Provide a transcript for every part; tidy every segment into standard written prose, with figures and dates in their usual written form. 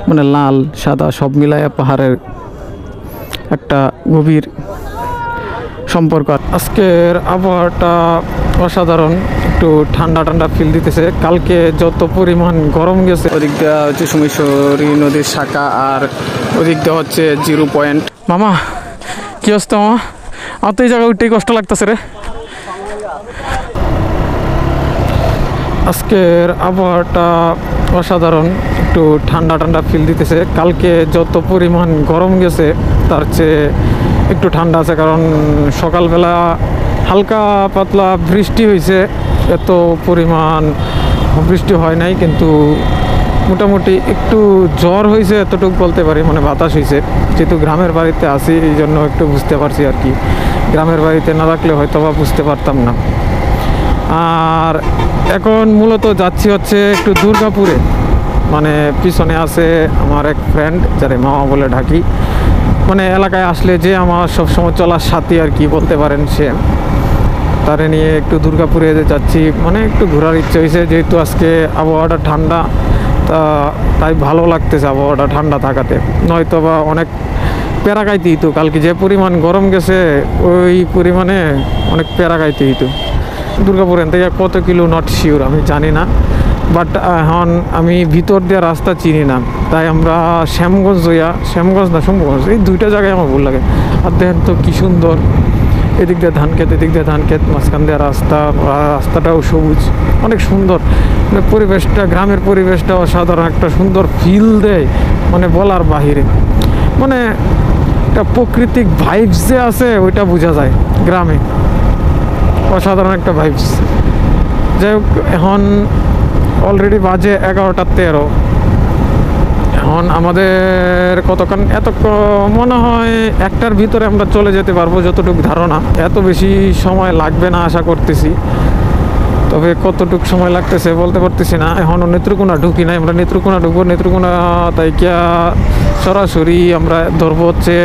মানে লাল সাদা সব মিলাইয়া পাহাড়ের একটা গভীর সম্পর্ক। আজকের আবহাওয়াটা অসাধারণ, একটু ঠান্ডা ঠান্ডা ফিল দিতেছে। কালকে যত পরিমাণ গরম গেছে, ওদিক দিয়ে হচ্ছে সুমেশ্বরী নদীর শাখা, আর ওদিক দিয়ে হচ্ছে 0 পয়েন্ট। মামা কি অবস্থা মামা? আমার তো এই জায়গায় উঠতেই কষ্ট লাগতেছে রে। আজকের আবহাওয়াটা অসাধারণ, একটু ঠান্ডা ঠান্ডা ফিল দিতেছে। কালকে যত পরিমাণ গরম গেছে তার চেয়ে একটু ঠান্ডা আছে, কারণ সকালবেলা হালকা পাতলা বৃষ্টি হয়েছে। এত পরিমাণ বৃষ্টি হয় নাই, কিন্তু মোটামুটি একটু জ্বর হয়েছে এতটুকু বলতে পারি, মানে বাতাস হয়েছে। যেহেতু গ্রামের বাড়িতে আসি এই জন্য একটু বুঝতে পারছি আর কি। গ্রামের বাড়িতে না থাকলে হয়তো বা বুঝতে পারতাম না। আর এখন মূলত যাচ্ছি হচ্ছে একটু দুর্গাপুরে, মানে পিছনে আছে আমার এক ফ্রেন্ড যারে মামা বলে ডাকি। মানে এলাকায় আসলে যে আমার সবসময় চলার সাথী আর কি বলতে পারেন, সে তারে নিয়ে একটু দুর্গাপুরে যাচ্ছি। মানে একটু ঘোরার ইচ্ছে হয়েছে, যেহেতু আজকে আবহাওয়াটা ঠান্ডা, তাই ভালো লাগতেছে আবহাওয়াটা ঠান্ডা থাকাতে। নয়তো বা অনেক প্যারা খাইতে হইতো, কালকে যে পরিমাণ গরম গেছে ওই পরিমাণে অনেক প্যারা খাইতে হইতো। দুর্গাপুর থেকে কত কিলো নট শিওর আমি জানি না, বাট এখন আমি ভিতর দিয়ে রাস্তা চিনি না, তাই আমরা শ্যামগঞ্জ না শম্ভুগঞ্জ, এই দুইটা জায়গায় আমার ভুল লাগে। আর দেখেন তো কী সুন্দর, এদিক দিয়ে ধান ক্ষেত, এদিক দিয়ে ধান ক্ষেত, মাঝখান দিয়ে রাস্তাটাও সবুজ, অনেক সুন্দর। মানে পরিবেশটা, গ্রামের পরিবেশটা অসাধারণ, একটা সুন্দর ফিল দেয়, মানে বলার বাহিরে। মানে একটা প্রাকৃতিক ভাইবস যে আছে ওইটা বোঝা যায় গ্রামে, অসাধারণ একটা ভাইবস। যাই হোক, এখন অলরেডি বাজে 11টা 13। এখন আমাদের কতক্ষণ, মনে হয় 1টার ভিতরে আমরা চলে যেতে পারবো যতটুকু ধারণা। এত বেশি সময় লাগবে না আশা করতেছি, তবে কতটুকু সময় লাগতেছে বলতে পারতেছি না। এখনও নেত্রকোনা ঢুকি নাই, আমরা নেত্রকোনা ঢুকবো। নেত্রকোনা তাইকিয়া সরাসরি আমরা ধরবো হচ্ছে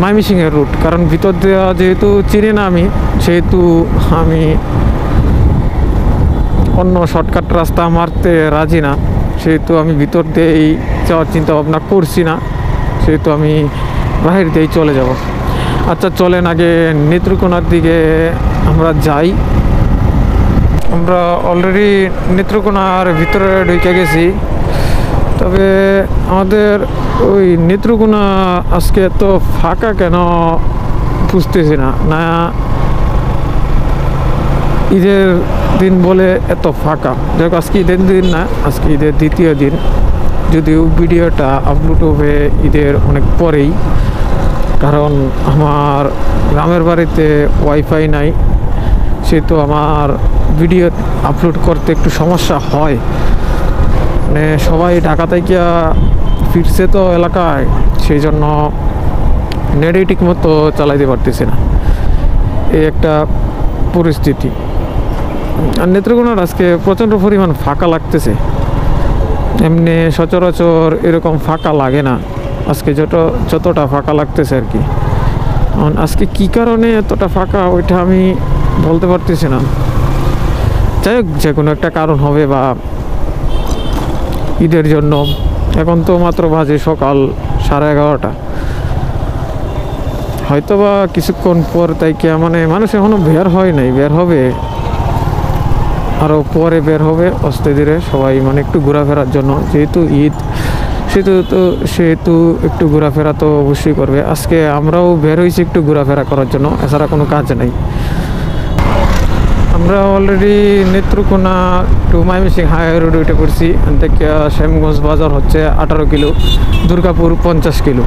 ময়মনসিংহের রুট, কারণ ভিতর দেওয়া যেহেতু চিনি না আমি, সেহেতু আমি অন্য শর্টকাট রাস্তা মারতে রাজি না, সেহেতু আমি ভিতর দিয়েই যাওয়ার চিন্তা ভাবনা করছি না, সেহেতু আমি বাহির দিয়েই চলে যাব। আচ্ছা চলেন আগে নেত্রকোনার দিকে আমরা যাই। আমরা অলরেডি নেত্রকোনার ভিতরে ঢুকে গেছি, তবে আমাদের ওই নেত্রকোনা আজকে এত ফাঁকা কেন বুঝতেছি না। না ঈদের দিন বলে এত ফাঁকা? দেখ আজকে ঈদের দিন না, আজকে ঈদের দ্বিতীয় দিন, যদিও ভিডিওটা আপলোড হবে ঈদের অনেক পরেই, কারণ আমার গ্রামের বাড়িতে ওয়াইফাই নাই, সেহেতু আমার ভিডিও আপলোড করতে একটু সমস্যা হয়। মানে সবাই ঢাকা থেকে ফিরছে তো এলাকায়, সেই জন্য নেটে ঠিক মতো চালাইতে পারতেছি না, এই একটা পরিস্থিতি। আর নেত্রকোনার আজকে প্রচণ্ড পরিমাণ ফাঁকা লাগতেছে, এমনি সচরাচর এরকম ফাঁকা লাগে না, আজকে যতটা ফাঁকা লাগতেছে আর কি। আজকে কী কারণে এতটা ফাঁকা ওইটা আমি বলতে পারতেছি না। যাই হোক, যে কোনো একটা কারণ হবে বা ঈদের জন্য। এখন তো মাত্র বাজে সকাল 11:30, হয়তো বা কিছুক্ষণ পর তাই কি, মানে মানুষ এখনও বের হয় নাই, বের হবে আরও পরে, বের হবে আস্তে ধীরে সবাই, মানে একটু ঘোরাফেরার জন্য, যেহেতু ঈদ সেহেতু একটু ঘোরাফেরা তো অবশ্যই করবে। আজকে আমরাও বের হয়েছি একটু ঘোরাফেরা করার জন্য, এছাড়া কোনো কাজ নাই। আমরা already Netrokona to Mymensingh highway রোডে উঠে পড়ছি। এখান থেকে শ্যামগঞ্জ বাজার হচ্ছে 18 কিলো, দুর্গাপুর 50 কিলো,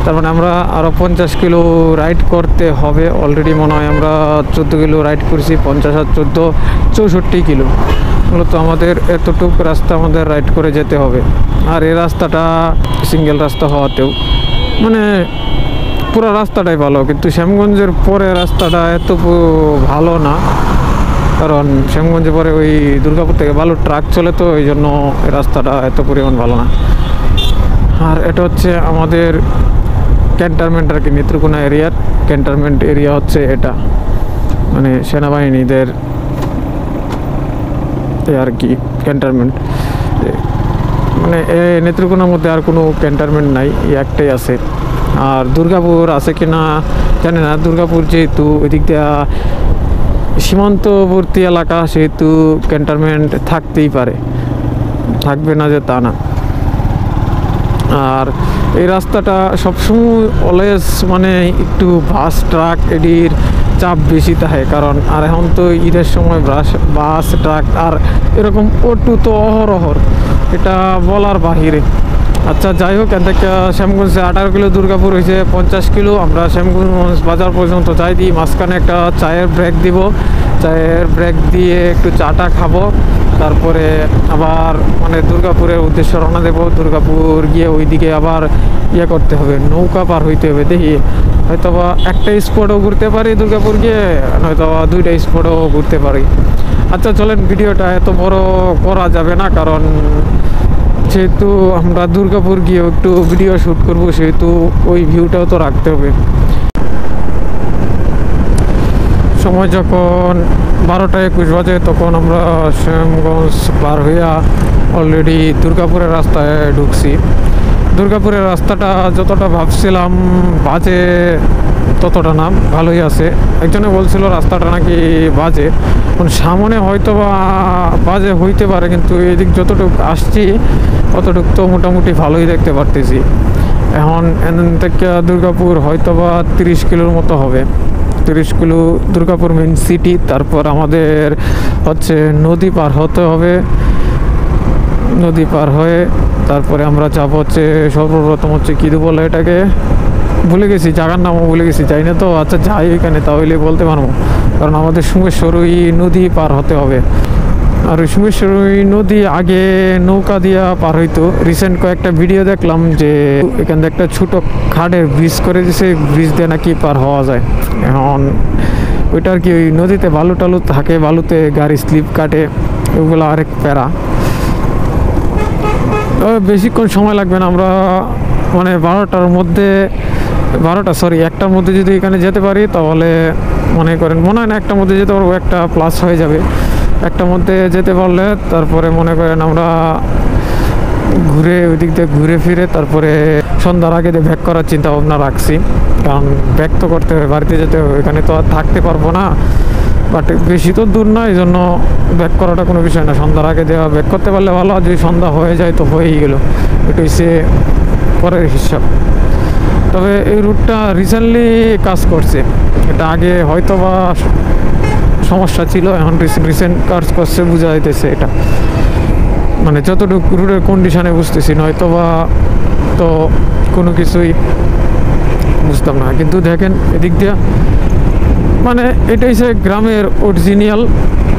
তার মানে আমরা আরও 50 কিলো রাইড করতে হবে। অলরেডি মনে হয় আমরা 14 কিলো রাইড করছি, 50 আর 14 64 কিলো। মূলত আমাদের এতটুকু রাস্তা আমাদের রাইড করে যেতে হবে। আর এই রাস্তাটা সিঙ্গেল রাস্তা হওয়াতেও মানে পুরো রাস্তাটাই ভালো, কিন্তু শ্যামগঞ্জের পরে রাস্তাটা এত ভালো না, কারণ শ্যামগঞ্জে পরে ওই দুর্গাপুর থেকে বালুর ট্রাক চলে, তো এই জন্য এই রাস্তাটা এত পরিমাণ ভালো না। আর এটা হচ্ছে আমাদের ক্যান্টনমেন্ট আর কি, নেত্রকোনা এরিয়ার ক্যান্টনমেন্ট এরিয়া হচ্ছে এটা, মানে সেনাবাহিনীদের আর কি ক্যান্টনমেন্ট। মানে নেত্রকোনার মধ্যে আর কোনো ক্যান্টনমেন্ট নাই, এই একটাই আছে। আর দুর্গাপুর আছে কি না জানি না, দুর্গাপুর যেহেতু ওইদিক দিয়ে সীমান্তবর্তী এলাকা, সেহেতু ক্যান্টনমেন্ট থাকতেই পারে, থাকবে না যে তা না। আর এই রাস্তাটা সবসময় অলওয়েজ মানে একটু বাস ট্রাক এটির চাপ বেশি থাকে, কারণ আর এখন তো ঈদের সময় বাস ট্রাক আর এরকম অটো তো অহরহর, এটা বলার বাহিরে। আচ্ছা যাই হোক, এখান থেকে শ্যামগঞ্জে 18 কিলো, দুর্গাপুর হয়েছে 50 কিলো। আমরা শ্যামগঞ্জ বাজার পর্যন্ত যাই, দিই মাঝখানে একটা চায়ের ব্রেক দিব, চায়ের ব্রেক দিয়ে একটু চাটা খাবো, তারপরে আবার মানে দুর্গাপুরের উদ্দেশ্যে রওনা দেবো। দুর্গাপুর গিয়ে ওইদিকে আবার ইয়ে করতে হবে, নৌকা পার হইতে হবে। দেখি হয়তোবা একটা স্পটও ঘুরতে পারি দুর্গাপুর গিয়ে, হয়তোবা 2টা স্পটও ঘুরতে পারি। আচ্ছা চলেন, ভিডিওটা এত বড় করা যাবে না, কারণ যেহেতু আমরা দুর্গাপুর গিয়ে একটু ভিডিও শ্যুট করবো, সেহেতু ওই ভিউটাও তো রাখতে হবে। সময় যখন 12টা 21 বাজে, তখন আমরা শ্যামগঞ্জ পার হইয়া অলরেডি দুর্গাপুরের রাস্তায় ঢুকছি। দুর্গাপুরের রাস্তাটা যতটা ভাবছিলাম বাজে ততটা না, ভালোই আছে। একজনে বলছিল রাস্তাটা নাকি বাজে, এখন সামনে হয়তো বা বাজে হইতে পারে, কিন্তু এদিক যতটুকু আসছি ততটুকু তো মোটামুটি ভালোই দেখতে পারতেছি। এখন এখান থেকে দুর্গাপুর হয়তো বা 30 কিলোর মতো হবে, 30 কিলো দুর্গাপুর মেন সিটি। তারপর আমাদের হচ্ছে নদী পার হতে হবে, নদী পার হয়ে তারপরে আমরা যাব হচ্ছে সর্বপ্রথম হচ্ছে কী বলে এটাকে, ভুলে গেছি, জায়গার নামও ভুলে গেছি, যাই না তো। আচ্ছা যাই ওইখানে, তাহলে বলতে পারবো, কারণ আমাদের সোমেশ্বরী নদী পার হতে হবে। আর ওই সোমেশ্বরী নদী আগে নৌকা দিয়া পার হইতো। রিসেন্ট কয়েকটা ভিডিও দেখলাম যে এখান থেকে একটা ছোটো খাড়ের ব্রিজ করে দিছে, ব্রিজ দিয়ে নাকি পার হওয়া যায়। এখন ওইটা আর কি, ওই নদীতে বালু টালু থাকে, বালুতে গাড়ি স্লিপ কাটে, ওগুলো আরেক প্যারা। বেশিক্ষণ সময় লাগবে না, আমরা মানে 12টার মধ্যে 1টার মধ্যে যদি এখানে যেতে পারি, তাহলে মনে করেন মনে হয় না 1টার মধ্যে যেতে পারবো, 1টা প্লাস হয়ে যাবে। 1টার মধ্যে যেতে পারলে তারপরে মনে করেন আমরা ঘুরে ওই দিক দিয়ে ঘুরে ফিরে তারপরে সন্ধ্যার আগে ব্যাক করার চিন্তা ভাবনা রাখছি, কারণ ব্যাক তো করতে হবে, বাড়িতে যেতে হবে, এখানে তো আর থাকতে পারবো না। বাট বেশি তো দূর না, এই জন্য ব্যাক করাটা কোনো বিষয় না, সন্ধ্যার আগে দেওয়া ব্যাক করতে পারলে ভালো। আর যদি সন্ধ্যা হয়ে যায় তো হয়েই গেল, এটা হচ্ছে পরের হিসাব। তবে এই রুটটা রিসেন্টলি কাজ করছে, এটা আগে হয়তো বা সমস্যা ছিল, এখন রিসেন্ট কাজ করছে, বোঝা যাইতেছে এটা, মানে যতটুকু রুটের কন্ডিশনে বুঝতেছি, নয়তো বা তো কোনো কিছুই বুঝতাম না। কিন্তু দেখেন এদিক দিয়া মানে এটা হচ্ছে গ্রামের অরিজিনাল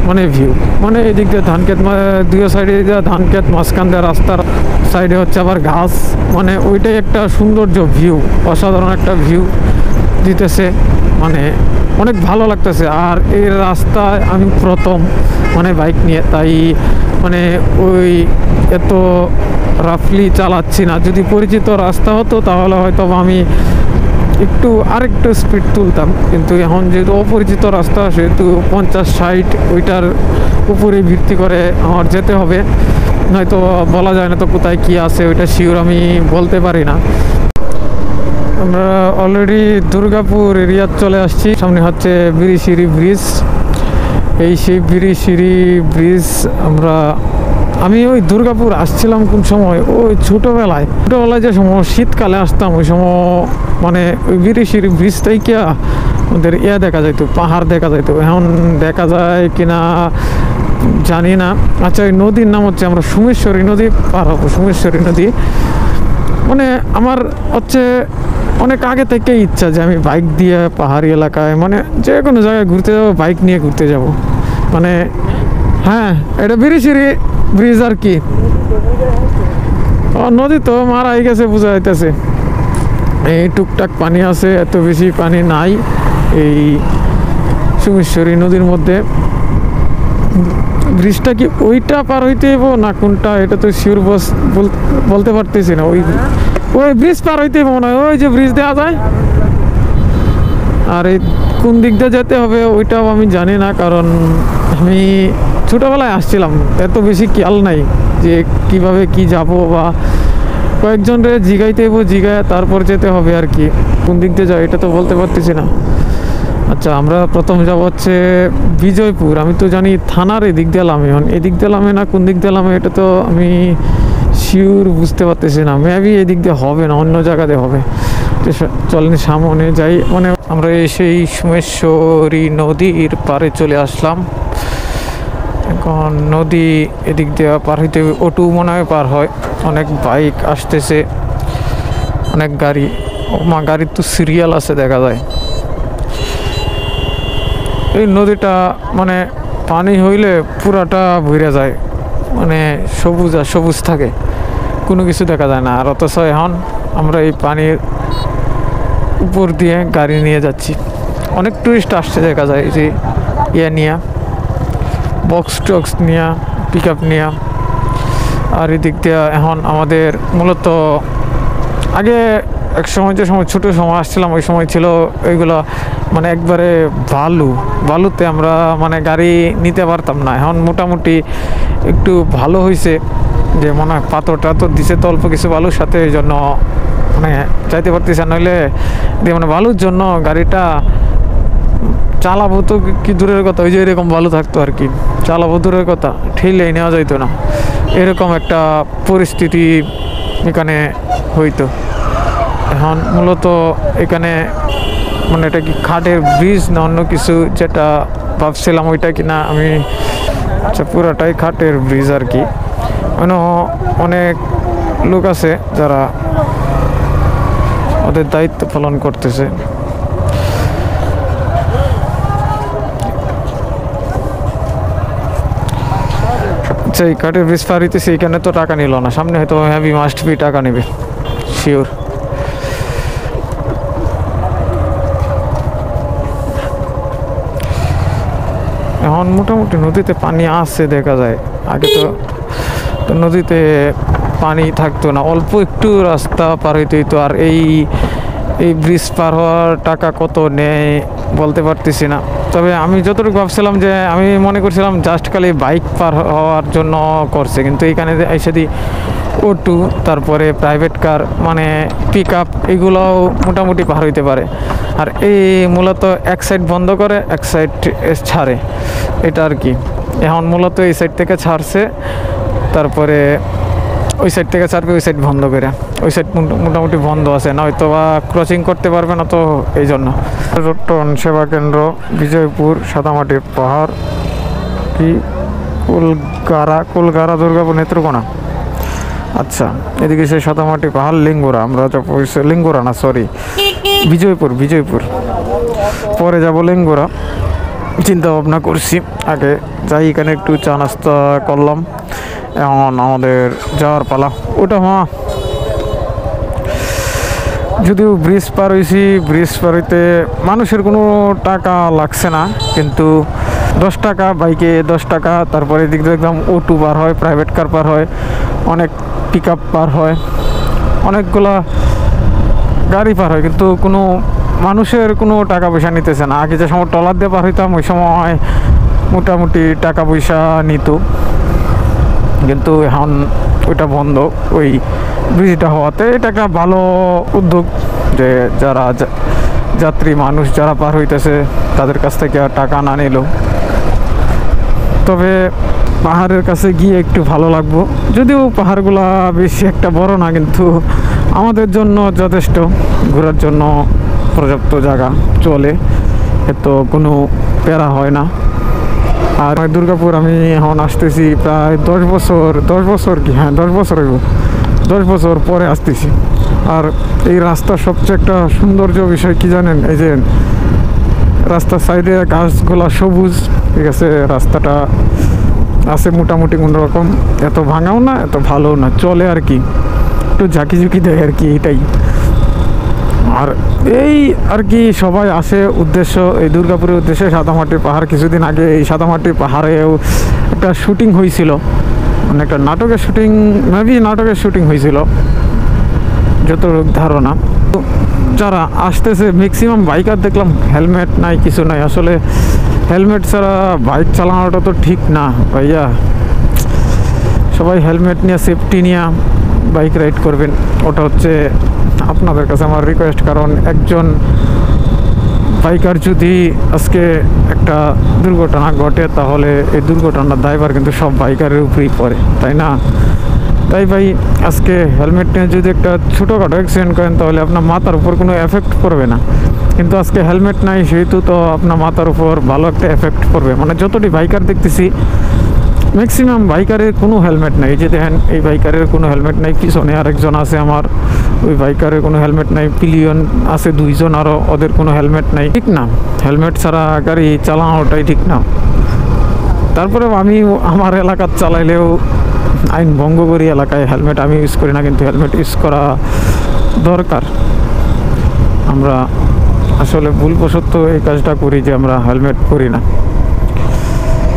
মানে ভিউ, মানে এদিক দিয়ে ধান ক্ষেত, দুই সাইডে ধান ক্ষেত, মাঝখান দিয়ে রাস্তার সাইডে হচ্ছে আবার ঘাস, মানে ওইটাই একটা সৌন্দর্য ভিউ, অসাধারণ একটা ভিউ দিতেছে, মানে অনেক ভালো লাগতেছে। আর এই রাস্তায় আমি প্রথম মানে বাইক নিয়ে, তাই মানে ওই এত রাফলি চালাচ্ছি না। যদি পরিচিত রাস্তা হতো তাহলে হয়তো আমি একটু আরেকটু স্পিড তুলতাম, কিন্তু এখন যেহেতু অপরিচিত রাস্তা, সেহেতু 50-60 ওইটার উপরে ভিত্তি করে আমার যেতে হবে, নয়তো বলা যায় না তো কোথায় কি আছে, ওইটা শিওর আমি বলতে পারি না। আমরা অলরেডি দুর্গাপুর এরিয়া চলে আসছি, সামনে হচ্ছে বিরিশিরি ব্রিজ। এই সেই বিরিশিরি ব্রিজ আমি ওই দুর্গাপুর আসছিলাম কোন সময়, ওই ছোটোবেলায় যে সময় শীতকালে আসতাম, ওই সময় মানে ওই বিরিশিরি ব্রিজ থেকে ওদের দেখা যাইতো, পাহাড় দেখা যাইতো। এখন দেখা যায় কিনা জানি না। আচ্ছা, ওই নদীর নাম হচ্ছে, আমরা সোমেশ্বরী নদী পার হবো, সোমেশ্বরী নদী। মানে আমার হচ্ছে অনেক আগে থেকেই ইচ্ছা যে আমি বাইক দিয়ে পাহাড়ি এলাকায়, মানে যে কোনো জায়গায় ঘুরতে যাবো, বাইক নিয়ে ঘুরতে যাব। মানে হ্যাঁ, এটা বিরিশিরি ব্রিজ আর কি। নদী তো মারাই গেছে, বোঝা যাইতেছে। এই টুকটাক পানি আছে, এত বেশি পানি নাই এই সোমেশ্বরী নদীর মধ্যে। ব্রিজটা কি ওইটা পার হইতে হইব না কোনটা, এটা তো শিওর বলতে পারতেছি না। ওই ব্রিজ পার হইতে হইব মনে হয়, ওই যে ব্রিজ দেওয়া যায়। আর এই কোন দিক দিয়ে যেতে হবে ওইটাও আমি জানি না, কারণ আমি ছোটোবেলায় আসছিলাম, এত বেশি খেয়াল নাই যে কিভাবে কি যাব, বা কয়েকজনরে জিগাইতে হইব, জিগায় তারপর যেতে হবে আর কি। কোন দিক দিয়ে যাও এটা তো বলতে পারতেছি না। আচ্ছা, আমরা প্রথম যাব হচ্ছে বিজয়পুর। আমি তো জানি থানার এদিক দিয়ে লামে, এদিক দিয়ে লামে না কোন দিক দিয়ে লামে এটা তো আমি শিওর বুঝতে পারতেছি না। মেবি এদিক দিয়ে হবে না, অন্য জায়গাতে হবে। তো চলেন সামনে যাই। মানে আমরা সেই সোমেশ্বরী নদীর পাড়ে চলে আসলাম। এখন নদী এদিক দিয়ে পার হইতে অটো মনে হয় পার হয়, অনেক বাইক আসতেছে, অনেক গাড়ি। গাড়ির তো সিরিয়াল আছে দেখা যায়। এই নদীটা মানে পানি হইলে পুরাটা ভরে যায়, মানে সবুজ আর সবুজ থাকে, কোনো কিছু দেখা যায় না। আর অথচ এখন আমরা এই পানির উপর দিয়ে গাড়ি নিয়ে যাচ্ছি। অনেক টুরিস্ট আসছে দেখা যায়, যে নিয়ে বক্স টক্স নিয়ে, পিক আপ নিয়ে। আর এদিক দিয়ে এখন আমাদের মূলত আগে এক সময়, যে সময় ছোটো সময় আসছিলাম ওই সময় ছিল ওইগুলো মানে একবারে বালুতে আমরা মানে গাড়ি নিতে পারতাম না। এখন মোটামুটি একটু ভালো হয়েছে, যে মনে হয় পাথর টাথর দিছে তো অল্প কিছু বালুর সাথে, এই জন্য মানে চাইতে পারতেছে। নইলে মানে বালুর জন্য গাড়িটা চালাবো তো কি দূরের কথা, ওই যে এরকম বালু থাকতো আর কি, চালাবো দূরের কথা, ঠেলেই নেওয়া যাইতো না, এরকম একটা পরিস্থিতি এখানে হইতো। এখন মূলত এখানে মানে এটা কি খাটের ব্রিজ না অন্য কিছু, যেটা ভাবছিলাম ওইটা কিনা আমি। আচ্ছা, পুরাটাই খাটের ব্রিজ আর কি। অনেক লোক আছে যারা ওদের দায়িত্ব পালন করতেছে। আচ্ছা, এই কাঠের ব্রিজ পার হইতেছে, এইখানে তো টাকা নিল না, সামনে হয়তো হ্যাভি মাস্ট বি টাকা নেবে শিওর। এখন মোটামুটি নদীতে পানি আসছে দেখা যায়। আগে তো নদীতে পানি থাকতো না, অল্প একটু রাস্তা পার হইতে হইতো। আর এই ব্রিজ পার হওয়ার টাকা কত নেয় বলতে পারতেছি না। তবে আমি যতটুকু ভাবছিলাম, যে আমি মনে করছিলাম জাস্ট খালি বাইক পার হওয়ার জন্য করছে, কিন্তু এইখানে এসে দিই অটো, তারপরে প্রাইভেট কার মানে পিক আপ, এগুলোও মোটামুটি পার হইতে পারে। আর এই মূলত এক সাইড বন্ধ করে এক সাইড ছাড়ে, এটা আর কি। এখন মূলত এই সাইড থেকে ছাড়ছে, তারপরে ওই সাইড থেকে ছাড়বে, ওই সাইড বন্ধ করে, ওই সাইড মোটামুটি বন্ধ আছে, না হয়তো বা ক্রসিং করতে পারবে না, তো এই জন্য। পর্যটন সেবা কেন্দ্র বিজয়পুর, সাদামাটির পাহাড় কি কুলগারা দুর্গাপুর নেত্রকোনা। আচ্ছা, এদিকে সে সাদামাটি পাহাড় লিঙ্গুরা, আমরা তো লিঙ্গুরা না সরি বিজয়পুর, পরে যাব লিঙ্গুরা। চিন্তা ভাবনা করছি, আগে যাই, এখানে একটু চা নাস্তা করলাম, এখন আমাদের যাওয়ার পালা। ওটা যদিও ব্রিজ পার হয়েছি, ব্রিজ পার হইতে মানুষের কোনো টাকা লাগছে না, কিন্তু 10 টাকা বাইকে, 10 টাকা। তারপরে এদিক দিয়ে একদম অটো পার হয়, প্রাইভেট কার পার হয়, অনেক পিক আপ পার হয়, অনেকগুলা গাড়ি পার হয়, কিন্তু কোনো মানুষের কোনো টাকা পয়সা নিতেছে না। আগে যে সময় ট্রলার দিয়ে পার হইতাম ওই সময় মোটামুটি টাকা পয়সা নিত, কিন্তু এখন ওইটা বন্ধ ওই ব্রিজটা হওয়াতে। এটা একটা ভালো উদ্যোগ, যে যারা যাত্রী মানুষ যারা পার হইতেছে তাদের কাছ থেকে আর টাকা না নিল। তবে পাহাড়ের কাছে গিয়ে একটু ভালো লাগবো, যদিও পাহাড়গুলা বেশি একটা বড় না, কিন্তু আমাদের জন্য যথেষ্ট, ঘোরার জন্য পর্যাপ্ত জায়গা, চলে, এত কোনো প্যারা হয় না। আর দুর্গাপুর আমি এখন আসতেছি প্রায় 10 বছর কি, হ্যাঁ 10 বছর হইব, 10 বছর পরে আসতেছি। আর এই রাস্তার সবচেয়ে একটা সৌন্দর্য বিষয় কি জানেন, এই যে রাস্তার সাইডে গাছগুলা সবুজ, ঠিক আছে, রাস্তাটা আছে মোটামুটি কোনো রকম, এত ভাঙাও না এত ভালোও না, চলে আর কি, একটু ঝাঁকি ঝুঁকি দেয় আর কি, এটাই। আর এই আর কি সবাই আসে উদ্দেশ্য এই দুর্গাপুরের উদ্দেশ্যে সাদামাটি পাহাড়। কিছুদিন আগে এই সাদামাটি পাহাড়েও একটা শুটিং হয়েছিল, মানে একটা নাটকের শুটিং, মেবি নাটকের শুটিং হয়েছিল যতটুকু ধারণা। যারা আসতেছে ম্যাক্সিমাম বাইকার দেখলাম হেলমেট নাই, কিছু নাই। আসলে হেলমেট ছাড়া বাইক চালানোটা তো ঠিক না ভাইয়া, সবাই হেলমেট নিয়ে সেফটি নিয়ে বাইক রাইড করবেন, ওটা হচ্ছে আপনাদের কাছে আমার রিকোয়েস্ট। কারণ একজন বাইকার যদি আজকে একটা দুর্ঘটনা ঘটে তাহলে এই দুর্ঘটনার দায়ভার কিন্তু সব বাইকারের উপরেই পড়ে, তাই না? তাই ভাই আজকে হেলমেট নিয়ে যদি একটা ছোটোখাটো অ্যাক্সিডেন্ট করেন তাহলে আপনার মাথার উপর কোনো এফেক্ট পড়বে না, কিন্তু আজকে হেলমেট নাই সেহেতু তো আপনার মাথার উপর ভালো একটা এফেক্ট পড়বে। মানে যতটি বাইকার দেখতেছি ম্যাক্সিমাম বাইকারের কোনো হেলমেট নাই। এই যে দেখেন এই বাইকারের কোনো হেলমেট নাই, পিছনে আরেকজন আছে আমার, ওই বাইকারের কোনো হেলমেট নাই, পিলিয়ন আছে 2 জন আরও, ওদের কোনো হেলমেট নাই। ঠিক না, হেলমেট ছাড়া গাড়ি চালানোটাই ঠিক না। তারপরে আমি আমার এলাকার চালাইলেও আইন ভঙ্গ করি, এলাকায় হেলমেট আমি ইউজ করি না, কিন্তু হেলমেট ইউজ করা দরকার। আমরা আসলে ভুলবশত এই কাজটা করি যে আমরা হেলমেট পরি না।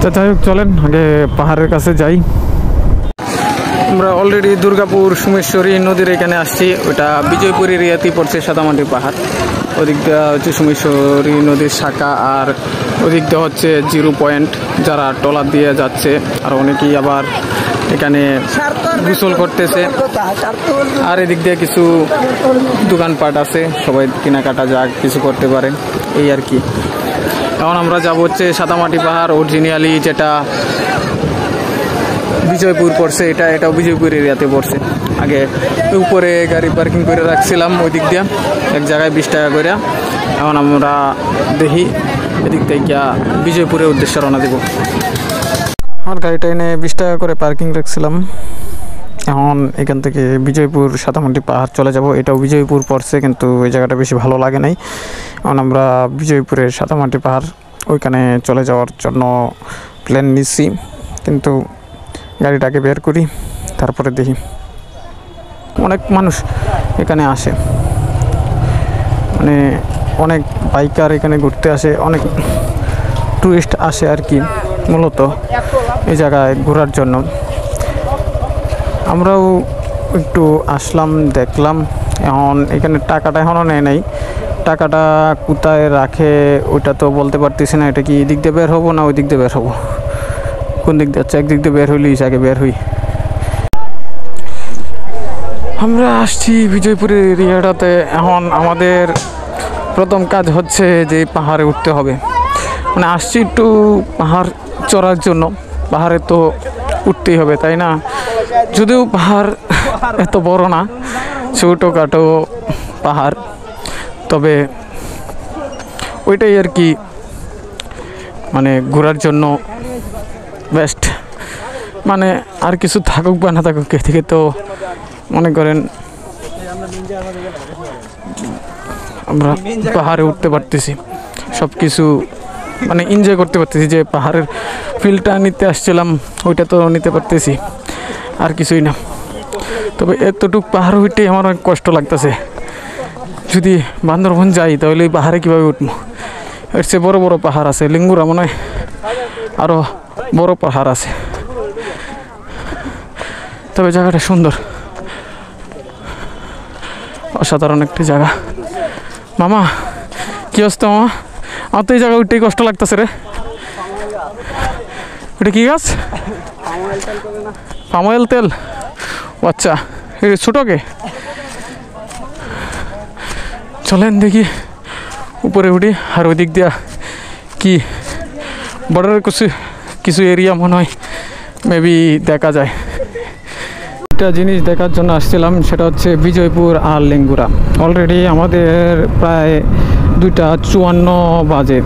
তো যাই হোক, চলেন আগে পাহাড়ের কাছে যাই। আমরা অলরেডি দুর্গাপুর সোমেশ্বরী নদীর এখানে আসছি, ওটা বিজয়পুর এরিয়াতেই পড়ছে, সাদামাটি পাহাড়। ওদিক দিয়ে হচ্ছে সোমেশ্বরী নদীর শাখা, আর ওদিক দিয়ে হচ্ছে 0 পয়েন্ট, যারা ট্রলার দিয়ে যাচ্ছে, আর অনেকেই আবার এখানে গোসল করতেছে। আর এদিক দিয়ে কিছু দোকানপাট আছে, সবাই কেনাকাটা যা কিছু করতে পারে, এই আর কি। এখন আমরা যাব হচ্ছে সাদামাটি পাহাড়, অরিজিনালি যেটা বিজয়পুর পড়ছে, এটাও বিজয়পুর এরিয়াতে পড়ছে। আগে উপরে গাড়ি পার্কিং করে রাখছিলাম ওই দিক দিয়ে, এক জায়গায় 20 টাকা করে। এখন আমরা দেখি এদিক থেকে বিজয়পুরের উদ্দেশ্যে রওনা দেব। আমার গাড়িটা এনে 20 টাকা করে পার্কিং রাখছিলাম। এখন এখান থেকে বিজয়পুর সাদামাটি পাহাড় চলে যাব। এটাও বিজয়পুর পড়ছে, কিন্তু ওই জায়গাটা বেশি ভালো লাগে নাই। এখন আমরা বিজয়পুরের সাদামাটি পাহাড় ওইখানে চলে যাওয়ার জন্য প্ল্যান নিচ্ছি, কিন্তু গাড়িটাকে বের করি, তারপরে দেখি। অনেক মানুষ এখানে আসে, মানে অনেক বাইকার এখানে ঘুরতে আসে, অনেক টুরিস্ট আসে আর কি, মূলত এই জায়গায় ঘোরার জন্য। আমরাও একটু আসলাম, দেখলাম। এখন এখানে টাকাটা এখনও নেয় নাই, টাকাটা কোথায় রাখে ওইটা তো বলতে পারতেছি না। এটা কি এদিক দিয়ে বের হবো না ওই দিক দিয়ে বের হবো, কোন দিক দিয়ে? আচ্ছা, একদিক দিয়ে বের হইলেই আগে বের হই। আমরা আসছি বিজয়পুরের এরিয়াটাতে। এখন আমাদের প্রথম কাজ হচ্ছে যে পাহাড়ে উঠতে হবে। মানে আসছি একটু পাহাড় চড়ার জন্য, পাহাড়ে তো উঠতেই হবে, তাই না? যদিও পাহাড় এত বড় না, ছোটোখাটো পাহাড়, তবে ওইটাই আর কি, মানে ঘোরার জন্য বেস্ট। মানে আর কিছু থাকুক বা না থাকুক, থেকে তো মনে করেন আমরা পাহাড়ে উঠতে পারতেছি, সব কিছু মানে এনজয় করতে পারতেছি। যে পাহাড়ের ফিলটা নিতে আসছিলাম ওইটা তো নিতে পারতেছি, আর কিছুই না। তবে এতটুক পাহাড় উঠতে আমার অনেক কষ্ট লাগতেছে। যদি বান্দরবন যাই তাহলে এই পাহাড়ে কীভাবে উঠবো? এর চেয়ে বড় বড় পাহাড় আছে, লিঙ্গুরা মনে হয় আরও বড় পাহাড় আছে। তবে জায়গাটা সুন্দর, অসাধারণ একটি জায়গা। মামা কি অবস্থা মামা? আমার তো এই জায়গায় উঠতেই কষ্ট লাগতেছে রে। এটা কি গাছ? পাম অয়েল তেল। আচ্ছা, ছোটকে চলেন দেখি উপরে উঠি। আর ওই দিক দিয়া কি বর্ডারের কিছু এরিয়া মনে হয় মেবি দেখা যায়। একটা জিনিস দেখার জন্য আসছিলাম, সেটা হচ্ছে বিজয়পুর আর লেঙ্গুরা। অলরেডি আমাদের প্রায় 2:54 বাজে,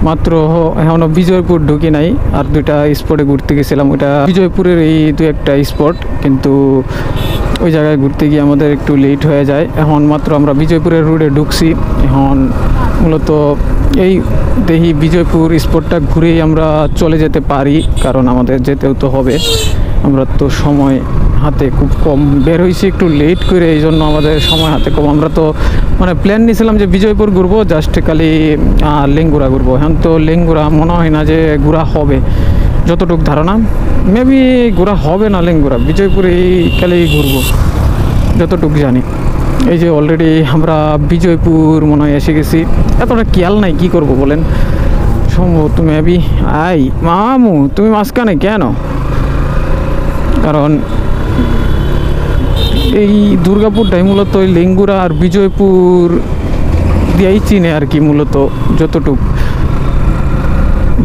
মাত্র এখনও বিজয়পুর ঢুকি নাই। আর 2টা স্পটে ঘুরতে গেছিলাম, ওইটা বিজয়পুরের এই 2-1টা স্পট, কিন্তু ওই জায়গায় ঘুরতে গিয়ে আমাদের একটু লেট হয়ে যায়। এখন মাত্র আমরা বিজয়পুরের রোডে ঢুকছি। এখন মূলত এই দেখি বিজয়পুর স্পটটা ঘুরেই আমরা চলে যেতে পারি, কারণ আমাদের যেতেও তো হবে। আমরা তো সময় হাতে খুব কম, বের হয়েছি একটু লেট করে, এই জন্য আমাদের সময় হাতে কম। আমরা তো মানে প্ল্যান নিয়েছিলাম যে বিজয়পুর ঘুরবো, জাস্ট খালি লেঙ্গুরা ঘুরবো। এখন তো লেঙ্গুরা মনে হয় না যে ঘোরা হবে, যতটুকু ধারণা মেবি ঘোরা হবে না লেঙ্গুরা। বিজয়পুরে এই খালি ঘুরবো যতটুকু জানি। এই যে অলরেডি আমরা বিজয়পুর মনে হয় এসে গেছি। এতটা খেয়াল নাই, কি করব বলেন। সম্ভবত মেবি আই মামু তুমি মাঝখানে কেন? কারণ এই দুর্গাপুরটাই মূলত ওই লেঙ্গুরা আর বিজয়পুর দিয়েই চিনে আর কি, মূলত যতটুক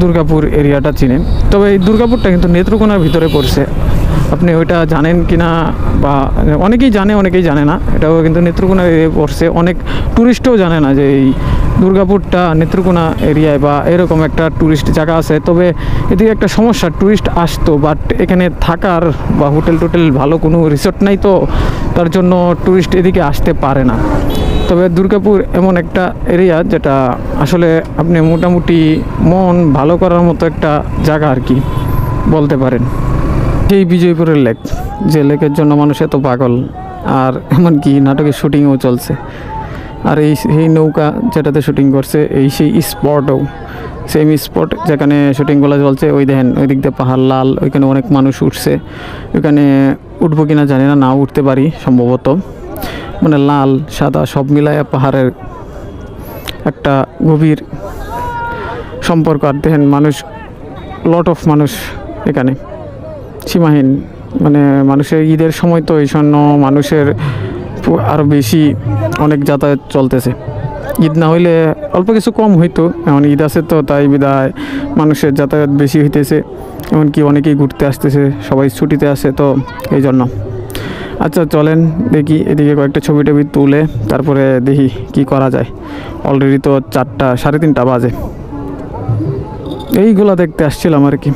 দুর্গাপুর এরিয়াটা চিনে। তবে এই দুর্গাপুরটা কিন্তু নেত্রকোনার ভিতরে পড়ছে, আপনি ওইটা জানেন কি না, বা অনেকেই জানে অনেকেই জানে না, এটাও কিন্তু নেত্রকোনা এরিয়ায় পড়ছে। অনেক ট্যুরিস্টও জানে না যে এই দুর্গাপুরটা নেত্রকোনা এরিয়ায় বা এরকম একটা ট্যুরিস্ট জায়গা আছে। তবে এদিকে একটা সমস্যা, ট্যুরিস্ট আসতো বাট এখানে থাকার বা হোটেল টোটেল ভালো কোনো রিসোর্ট নাই, তো তার জন্য ট্যুরিস্ট এদিকে আসতে পারে না। তবে দুর্গাপুর এমন একটা এরিয়া যেটা আসলে আপনি মোটামুটি মন ভালো করার মতো একটা জায়গা আর কি বলতে পারেন। এই বিজয়পুরের লেক, যে লেকের জন্য মানুষ এত পাগল, আর এমনকি নাটকের শুটিংও চলছে। আর এই নৌকা যেটাতে শুটিং করছে এই সেই স্পটও সেম স্পট যেখানে শুটিংগুলো চলছে। ওই দেখেন ওই দিক দিয়ে পাহাড় লাল, ওইখানে অনেক মানুষ উঠছে। ওইখানে উঠবো কিনা জানি না, নাও উঠতে পারি সম্ভবত। মানে লাল সাদা সব মিলাইয়া পাহাড়ের একটা গভীর সম্পর্ক। আর দেখেন মানুষ, লট অফ মানুষ এখানে সীমাহীন। মানে মানুষের ঈদের সময় তো এই জন্য মানুষের আরও বেশি অনেক যাতায়াত চলতেছে। ঈদ না হইলে অল্প কিছু কম হইতো, এখন ঈদ আছে তো তাই বিদায় মানুষের যাতায়াত বেশি হইতেছে। এমনকি অনেকেই ঘুরতে আসতেছে, সবাই ছুটিতে আসে, তো এই জন্য। আচ্ছা চলেন দেখি এদিকে কয়েকটা ছবি টবি তুলে তারপরে দেখি কি করা যায়। অলরেডি তো 4টা 3:30 বাজে। এইগুলা দেখতে আসছিলাম আর কি।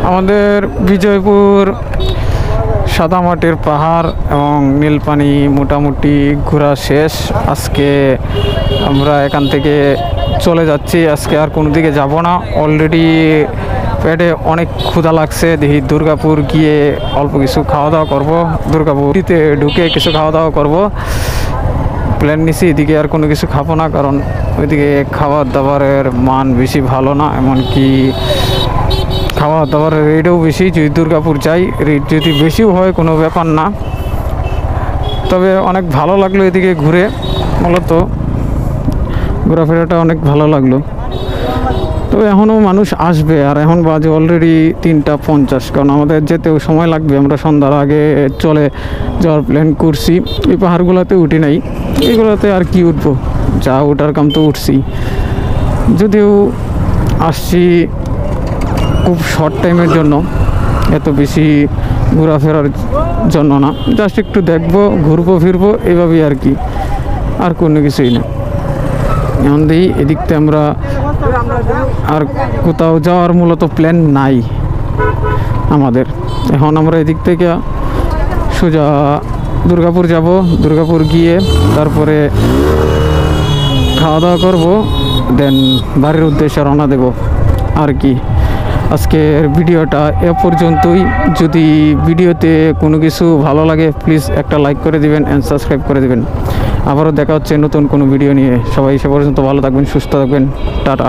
আমাদের বিজয়পুর সাদামাটির পাহাড় এবং নীলপানি মোটামুটি ঘোরা শেষ। আজকে আমরা এখান থেকে চলে যাচ্ছি, আজকে আর কোনো দিকে যাব না। অলরেডি পেটে অনেক ক্ষুধা লাগছে, দেখি দুর্গাপুর গিয়ে অল্প কিছু খাওয়া দাওয়া করবো, দুর্গাপুরীতে ঢুকে কিছু খাওয়া দাওয়া করব। প্ল্যান নিছি এদিকে আর কোনো কিছু খাবো না, কারণ ওইদিকে খাবার দাবারের মান বেশি ভালো না, এমনকি খাওয়া দাওয়ার রেটও বেশি। যদি দুর্গাপুর যাই রেট যদি বেশিও হয় কোনো ব্যাপার না। তবে অনেক ভালো লাগলো এদিকে ঘুরে, মূলত ঘোরাফেরাটা অনেক ভালো লাগলো। তবে এখনও মানুষ আসবে, আর এখন বাজে অলরেডি 3:50, কারণ আমাদের যেতেও সময় লাগবে। আমরা সন্ধ্যার আগে চলে যাওয়ার প্ল্যান করছি। এই পাহাড়গুলোতে উঠি নাই, এইগুলোতে আর কি উঠবো, যা ওঠার কাম তো উঠছি। যদিও আসছি খুব শর্ট টাইমের জন্য, এত বেশি ঘোরাফেরার জন্য না, জাস্ট একটু দেখবো, ঘুরবো ফিরবো, এইভাবেই আর কি, আর কোনো কিছুই না। এখন দিই এদিকতে আমরা আর কোথাও যাওয়ার মূলত প্ল্যান নাই আমাদের। এখন আমরা এদিক থেকে সোজা দুর্গাপুর যাব, দুর্গাপুর গিয়ে তারপরে খাওয়া দাওয়া করবো, দেন বাড়ির উদ্দেশ্যে রওনা দেব আর কি। আজকের ভিডিওটা এ পর্যন্তই। যদি ভিডিওতে কোনো কিছু ভালো লাগে প্লিজ একটা লাইক করে দিবেন অ্যান্ড সাবস্ক্রাইব করে দিবেন। আবারও দেখা হচ্ছে নতুন কোনো ভিডিও নিয়ে। সবাই সে পর্যন্ত ভালো থাকবেন, সুস্থ থাকবেন, টাটা।